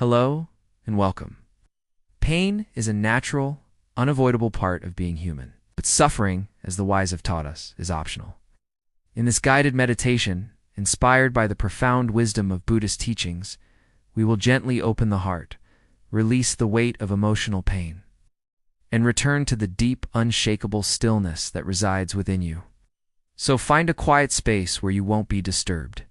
Hello and welcome. Pain is a natural, unavoidable part of being human, but suffering, as the wise have taught us, is optional. In this guided meditation, inspired by the profound wisdom of Buddhist teachings, we will gently open the heart, release the weight of emotional pain, and return to the deep, unshakable stillness that resides within you. So find a quiet space where you won't be disturbed.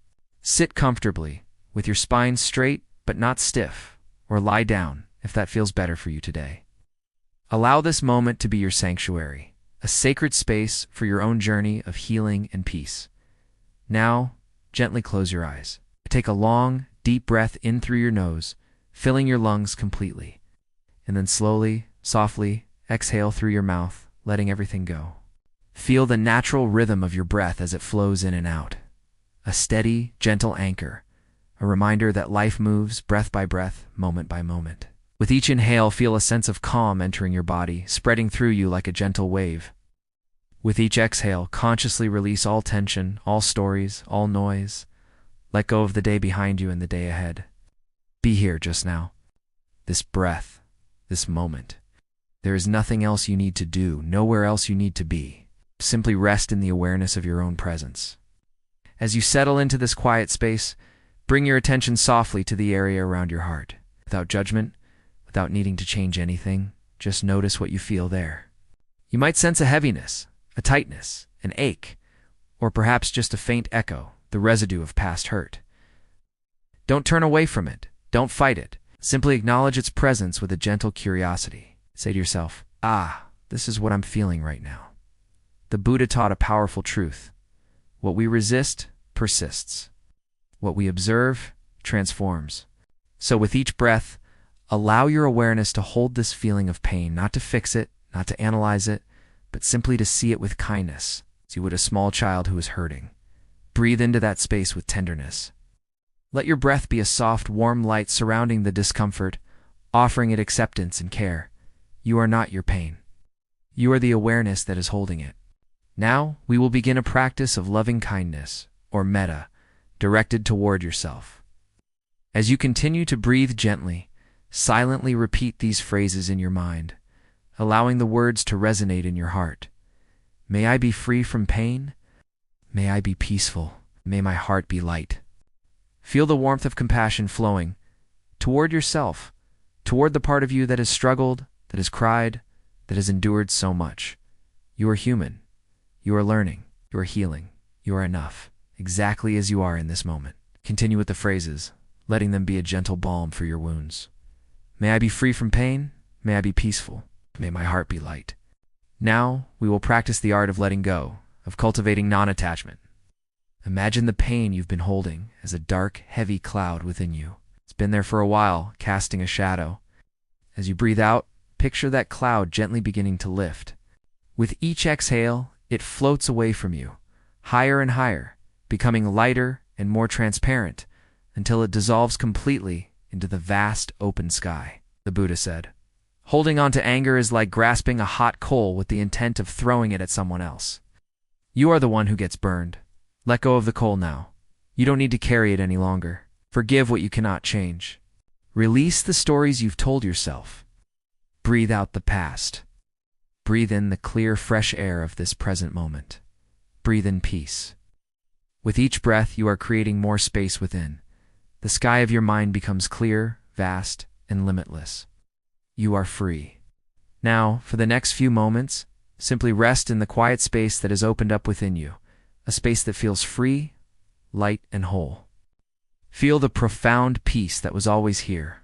Sit comfortably, with your spine straight but not stiff, or lie down if that feels better for you today. Allow this moment to be your sanctuary, a sacred space for your own journey of healing and peace. Now, gently close your eyes. Take a long, deep breath in through your nose, filling your lungs completely. And then slowly, softly, exhale through your mouth, letting everything go. Feel the natural rhythm of your breath as it flows in and out. A steady, gentle anchor, a reminder that life moves breath by breath, moment by moment. With each inhale, feel a sense of calm entering your body, spreading through you like a gentle wave. With each exhale, consciously release all tension, all stories, all noise. Let go of the day behind you and the day ahead. Be here just now. This breath, this moment. There is nothing else you need to do, nowhere else you need to be. Simply rest in the awareness of your own presence. As you settle into this quiet space, bring your attention softly to the area around your heart. Without judgment, without needing to change anything, just notice what you feel there. You might sense a heaviness, a tightness, an ache, or perhaps just a faint echo, the residue of past hurt. Don't turn away from it. Don't fight it. Simply acknowledge its presence with a gentle curiosity. Say to yourself, this is what I'm feeling right now. The Buddha taught a powerful truth. What we resist persists. What we observe transforms. So with each breath, allow your awareness to hold this feeling of pain, not to fix it, not to analyze it, but simply to see it with kindness, as you would a small child who is hurting. Breathe into that space with tenderness. Let your breath be a soft, warm light surrounding the discomfort, offering it acceptance and care. You are not your pain. You are the awareness that is holding it. Now, we will begin a practice of loving kindness, or Metta, directed toward yourself. As you continue to breathe gently, silently repeat these phrases in your mind, allowing the words to resonate in your heart. May I be free from pain. May I be peaceful. May my heart be light. Feel the warmth of compassion flowing toward yourself, toward the part of you that has struggled, that has cried, that has endured so much. You are human. You are learning. You are healing. You are enough, exactly as you are in this moment. Continue with the phrases, letting them be a gentle balm for your wounds. May I be free from pain. May I be peaceful. May my heart be light. Now, we will practice the art of letting go, of cultivating non-attachment. Imagine the pain you've been holding as a dark, heavy cloud within you. It's been there for a while, casting a shadow. As you breathe out, picture that cloud gently beginning to lift. With each exhale, it floats away from you, higher and higher, becoming lighter and more transparent, until it dissolves completely into the vast open sky. The Buddha said, "Holding on to anger is like grasping a hot coal with the intent of throwing it at someone else. You are the one who gets burned. Let go of the coal now. You don't need to carry it any longer. Forgive what you cannot change. Release the stories you've told yourself. Breathe out the past. Breathe in the clear, fresh air of this present moment. Breathe in peace. With each breath, you are creating more space within. The sky of your mind becomes clear, vast, and limitless. You are free. Now, for the next few moments, simply rest in the quiet space that has opened up within you, a space that feels free, light, and whole. Feel the profound peace that was always here,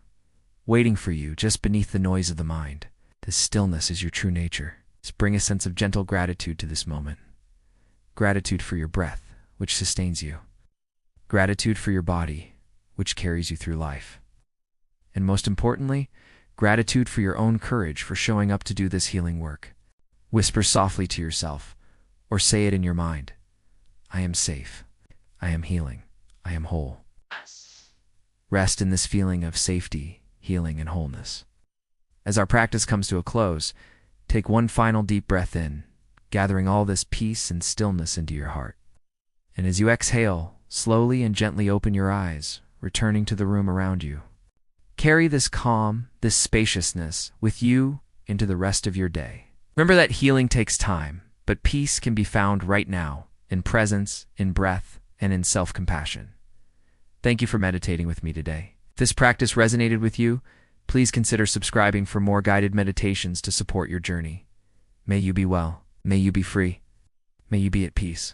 waiting for you just beneath the noise of the mind. This stillness is your true nature. Just bring a sense of gentle gratitude to this moment. Gratitude for your breath, which sustains you. Gratitude for your body, which carries you through life. And most importantly, gratitude for your own courage for showing up to do this healing work. Whisper softly to yourself, or say it in your mind. I am safe. I am healing. I am whole. Rest in this feeling of safety, healing, and wholeness. As our practice comes to a close, take one final deep breath in, gathering all this peace and stillness into your heart. And as you exhale, slowly and gently open your eyes, returning to the room around you. Carry this calm, this spaciousness with you into the rest of your day. Remember that healing takes time, but peace can be found right now, in presence, in breath, and in self-compassion. Thank you for meditating with me today. If this practice resonated with you, please consider subscribing for more guided meditations to support your journey. May you be well. May you be free. May you be at peace.